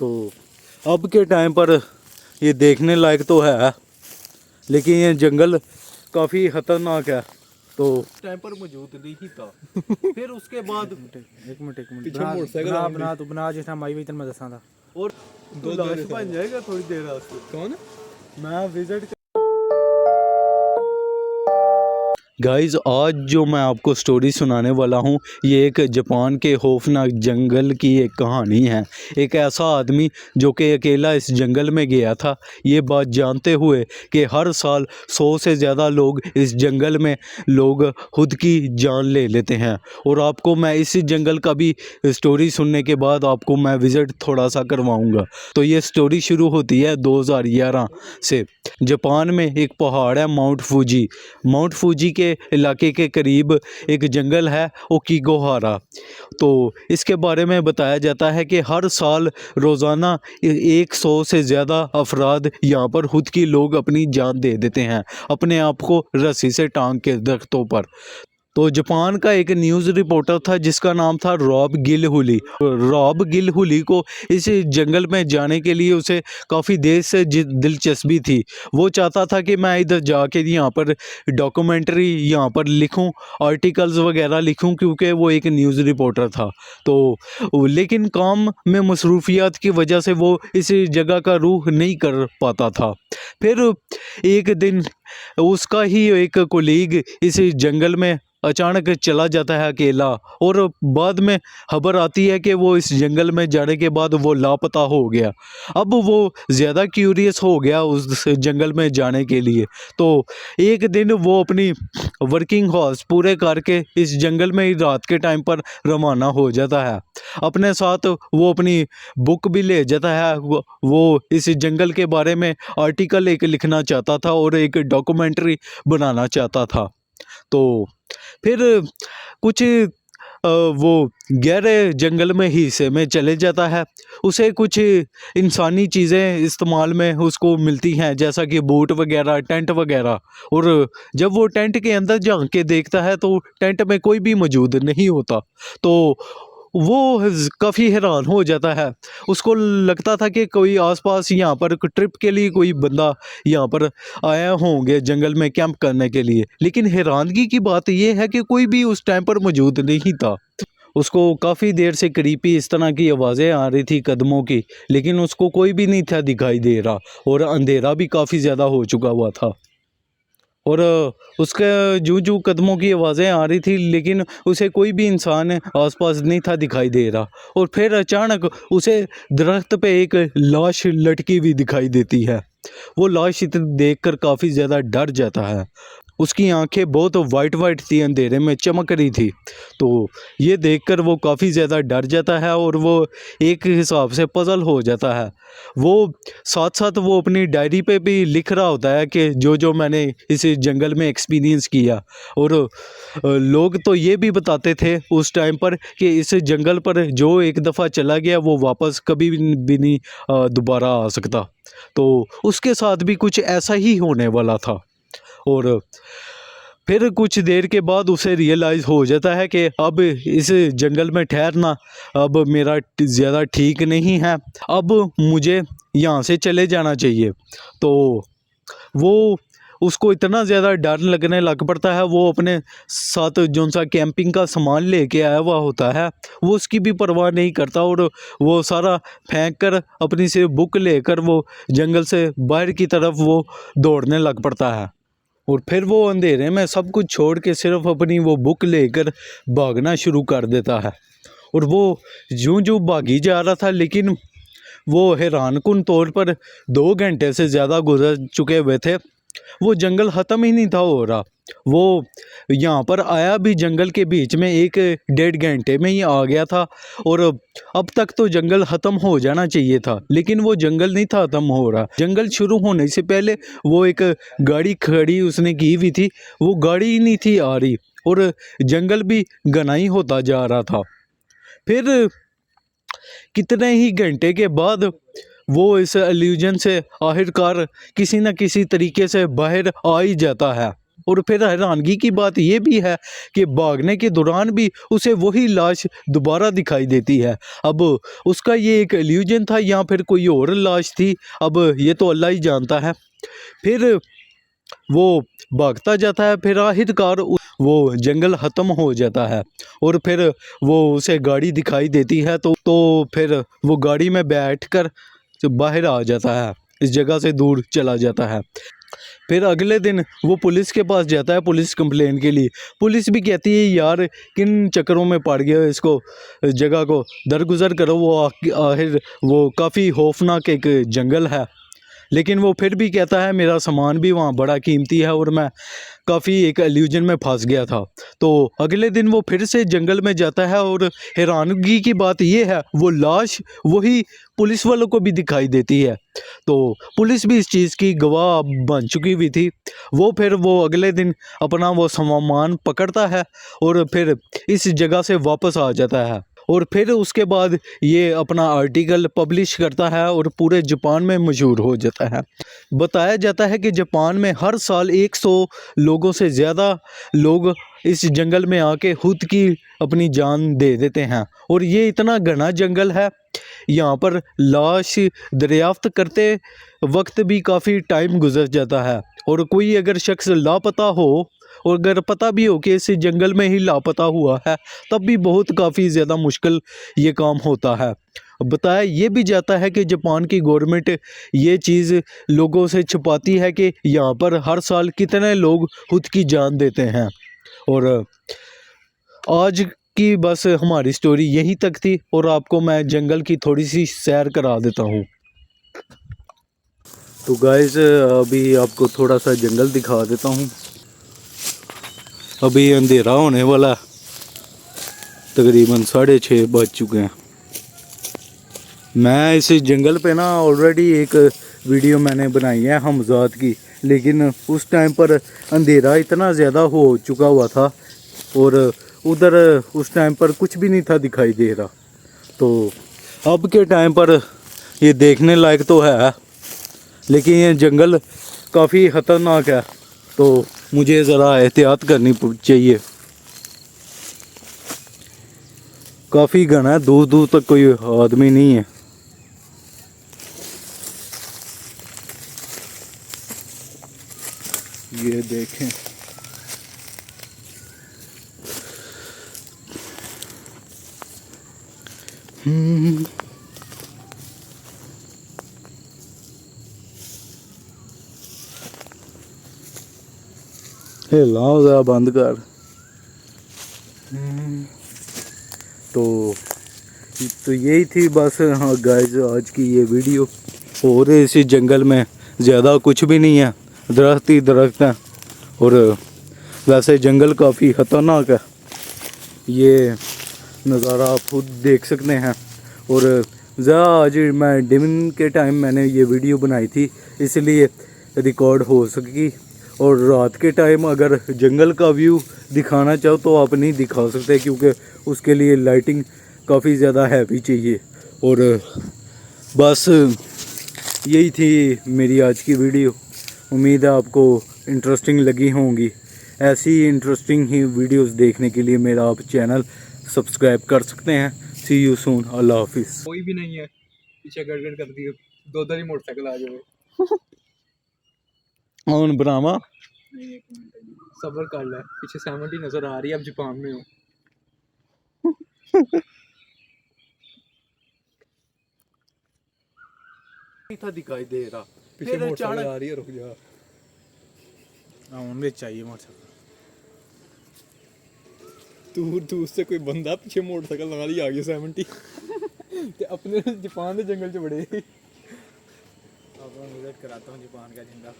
तो अब के टाइम पर ये देखने लायक तो है, लेकिन ये जंगल काफ़ी ख़तरनाक है। तो टाइम पर मौजूद नहीं था। फिर उसके बाद एक मिनट बना जितना माई भी मैं दसा था और दो लाश बन जाएगा थोड़ी देर वास्ते। कौन? मैं विजिट गाइज़, आज जो मैं आपको स्टोरी सुनाने वाला हूँ ये एक जापान के खौफनाक जंगल की एक कहानी है। एक ऐसा आदमी जो कि अकेला इस जंगल में गया था, ये बात जानते हुए कि हर साल 100 से ज़्यादा लोग इस जंगल में खुद की जान ले लेते हैं। और आपको मैं इसी जंगल का भी स्टोरी सुनने के बाद आपको मैं विज़िट थोड़ा सा करवाऊँगा। तो ये स्टोरी शुरू होती है 2011 से। जापान में एक पहाड़ है माउंट फूजी के इलाके के करीब एक जंगल है ओकिगोहारा। तो इसके बारे में बताया जाता है कि हर साल रोज़ाना 100 से ज़्यादा अफराद यहाँ पर खुद की लोग अपनी जान दे देते हैं, अपने आप को रस्सी से टांग के दरख्तों पर। तो जापान का एक न्यूज़ रिपोर्टर था जिसका नाम था रॉब गिलहुली को इस जंगल में जाने के लिए उसे काफ़ी देर से दिलचस्पी थी। वो चाहता था कि मैं इधर जाके यहाँ पर डॉक्यूमेंट्री यहाँ पर लिखूं, आर्टिकल्स वगैरह लिखूं, क्योंकि वो एक न्यूज़ रिपोर्टर था। तो लेकिन काम में मसरूफियात की वजह से वो इस जगह का रुख नहीं कर पाता था। फिर एक दिन उसका ही एक कोलीग इस जंगल में अचानक चला जाता है अकेला, और बाद में खबर आती है कि वो इस जंगल में जाने के बाद वो लापता हो गया। अब वो ज़्यादा क्यूरियस हो गया उस जंगल में जाने के लिए। तो एक दिन वो अपनी वर्किंग हॉर्स पूरे करके इस जंगल में ही रात के टाइम पर रवाना हो जाता है। अपने साथ वो अपनी बुक भी ले जाता है। वो इस जंगल के बारे में आर्टिकल एक लिखना चाहता था और एक डॉक्यूमेंट्री बनाना चाहता था। तो फिर कुछ वो गहरे जंगल में हिस्से में चले जाता है। उसे कुछ इंसानी चीज़ें इस्तेमाल में उसको मिलती हैं, जैसा कि बूट वगैरह, टेंट वगैरह। और जब वो टेंट के अंदर झांक के देखता है तो टेंट में कोई भी मौजूद नहीं होता। तो वो काफ़ी हैरान हो जाता है। उसको लगता था कि कोई आसपास यहाँ पर ट्रिप के लिए कोई बंदा यहाँ पर आए होंगे जंगल में कैंप करने के लिए, लेकिन हैरानगी की बात यह है कि कोई भी उस टाइम पर मौजूद नहीं था। उसको काफ़ी देर से करीबी इस तरह की आवाज़ें आ रही थी कदमों की, लेकिन उसको कोई भी नहीं था दिखाई दे रहा, और अंधेरा भी काफ़ी ज़्यादा हो चुका हुआ था। और उसके जू कदमों की आवाज़ें आ रही थी, लेकिन उसे कोई भी इंसान आसपास नहीं था दिखाई दे रहा। और फिर अचानक उसे दरख्त पे एक लाश लटकी हुई दिखाई देती है। वो लाश इतनी देखकर काफ़ी ज़्यादा डर जाता है। उसकी आंखें बहुत वाइट थी, अंधेरे में चमक रही थी। तो ये देखकर वो काफ़ी ज़्यादा डर जाता है और वो एक हिसाब से पज़ल हो जाता है। वो साथ साथ वो अपनी डायरी पे भी लिख रहा होता है कि जो मैंने इस जंगल में एक्सपीरियंस किया। और लोग तो ये भी बताते थे उस टाइम पर कि इस जंगल पर जो एक दफ़ा चला गया वो वापस कभी भी नहीं दोबारा आ सकता। तो उसके साथ भी कुछ ऐसा ही होने वाला था। और फिर कुछ देर के बाद उसे रियलाइज़ हो जाता है कि अब इस जंगल में ठहरना अब मेरा ज़्यादा ठीक नहीं है, अब मुझे यहाँ से चले जाना चाहिए। तो वो उसको इतना ज़्यादा डर लगने लग पड़ता है। वो अपने साथ जो सा कैंपिंग का सामान लेके आया हुआ होता है वो उसकी भी परवाह नहीं करता, और वो सारा फेंक कर अपनी सिर्फ बुक लेकर वो जंगल से बाहर की तरफ वो दौड़ने लग पड़ता है। और फिर वो अंधेरे में सब कुछ छोड़ के सिर्फ अपनी वो बुक लेकर भागना शुरू कर देता है। और वो यूं भागी जा रहा था, लेकिन वो हैरानकुन तौर पर 2 घंटे से ज़्यादा गुजर चुके हुए थे, वो जंगल ख़त्म ही नहीं था हो रहा। वो यहाँ पर आया भी जंगल के बीच में 1-1.5 घंटे में ही आ गया था, और अब तक तो जंगल ख़त्म हो जाना चाहिए था, लेकिन वो जंगल नहीं था ख़त्म हो रहा। जंगल शुरू होने से पहले वो एक गाड़ी खड़ी उसने की हुई थी, वो गाड़ी ही नहीं थी आ रही, और जंगल भी घना ही होता जा रहा था। फिर कितने ही घंटे के बाद वो इस इल्यूजन से आखिरकार किसी न किसी तरीके से बाहर आ ही जाता है। और फिर हैरानगी की बात ये भी है कि भागने के दौरान भी उसे वही लाश दोबारा दिखाई देती है। अब उसका ये एक इल्यूजन था या फिर कोई और लाश थी, अब ये तो अल्लाह ही जानता है। फिर वो भागता जाता है, फिर आखिरकार वो जंगल ख़त्म हो जाता है और फिर वो उसे गाड़ी दिखाई देती है, तो फिर वो गाड़ी में बैठकर बाहर आ जाता है, इस जगह से दूर चला जाता है। फिर अगले दिन वो पुलिस के पास जाता है पुलिस कंप्लेन के लिए। पुलिस भी कहती है यार किन चक्करों में पड़ गया, इसको जगह को दरगुजर करो। वो आखिर वो काफ़ी खौफनाक एक जंगल है, लेकिन वो फिर भी कहता है मेरा सामान भी वहाँ बड़ा कीमती है और मैं काफ़ी एक इल्यूजन में फंस गया था। तो अगले दिन वो फिर से जंगल में जाता है और हैरानगी की बात ये है वो लाश वही पुलिस वालों को भी दिखाई देती है। तो पुलिस भी इस चीज़ की गवाह बन चुकी हुई थी। वो अगले दिन अपना वो सामान पकड़ता है और फिर इस जगह से वापस आ जाता है और फिर उसके बाद ये अपना आर्टिकल पब्लिश करता है और पूरे जापान में मशहूर हो जाता है। बताया जाता है कि जापान में हर साल 100 लोगों से ज़्यादा लोग इस जंगल में आके खुद की अपनी जान दे देते हैं और ये इतना घना जंगल है, यहाँ पर लाश दरियाफ्त करते वक्त भी काफ़ी टाइम गुजर जाता है और कोई अगर शख्स लापता हो और अगर पता भी हो कि इस जंगल में ही लापता हुआ है तब भी बहुत काफ़ी ज़्यादा मुश्किल ये काम होता है। बताया ये भी जाता है कि जापान की गवर्नमेंट ये चीज़ लोगों से छुपाती है कि यहाँ पर हर साल कितने लोग खुद की जान देते हैं। और आज की बस हमारी स्टोरी यहीं तक थी और आपको मैं जंगल की थोड़ी सी सैर करा देता हूँ। तो गाइस अभी आपको थोड़ा सा जंगल दिखा देता हूँ। अभी अंधेरा होने वाला, तकरीबन 6:30 बज चुके हैं। मैं इस जंगल पे ना ऑलरेडी एक वीडियो मैंने बनाई है हमजात की, लेकिन उस टाइम पर अंधेरा इतना ज़्यादा हो चुका हुआ था और उधर उस टाइम पर कुछ भी नहीं था दिखाई दे रहा। तो अब के टाइम पर ये देखने लायक तो है, लेकिन ये जंगल काफ़ी ख़तरनाक है, तो मुझे ज़रा एहतियात करनी चाहिए। काफ़ी घना है, दूर दूर तक कोई आदमी नहीं है। ये देखें, हिलाओ ज़रा बंद कर। तो यही थी बस हाँ गाइस आज की ये वीडियो। और इस जंगल में ज़्यादा कुछ भी नहीं है, दरख्त ही दरख्त हैं और वैसे जंगल काफ़ी ख़तरनाक है, ये नज़ारा आप खुद देख सकते हैं। और ज़रा आज मैं दिन के टाइम मैंने ये वीडियो बनाई थी इसलिए रिकॉर्ड हो सकी, और रात के टाइम अगर जंगल का व्यू दिखाना चाहो तो आप नहीं दिखा सकते क्योंकि उसके लिए लाइटिंग काफ़ी ज़्यादा हैवी चाहिए। और बस यही थी मेरी आज की वीडियो, उम्मीद है आपको इंटरेस्टिंग लगी होंगी। ऐसी इंटरेस्टिंग ही वीडियोस देखने के लिए मेरा आप चैनल सब्सक्राइब कर सकते हैं। सी यू सून, अल्लाह हाफिज़। कोई भी नहीं है, पीछे गड़गड़ कर दी, दो ही मोटरसाइकिल आ जाए। और बनावा नहीं, एक मिनट सबर कर ले, पीछे 70 नजर आ रही है, अब जापान में हो। था दिखाई दे रहा, पीछे मोटरसाइकिल आ रही है, रुक जा। उनमें चाहिए मोटरसाइकिल। दूर दूर से कोई बंदा पीछे मोटरसाइकिल लगा ली, आ गया 70 ते अपने जापान के जंगल च बड़े। अब मैं विजिट कराता हूँ जापान का झंडा।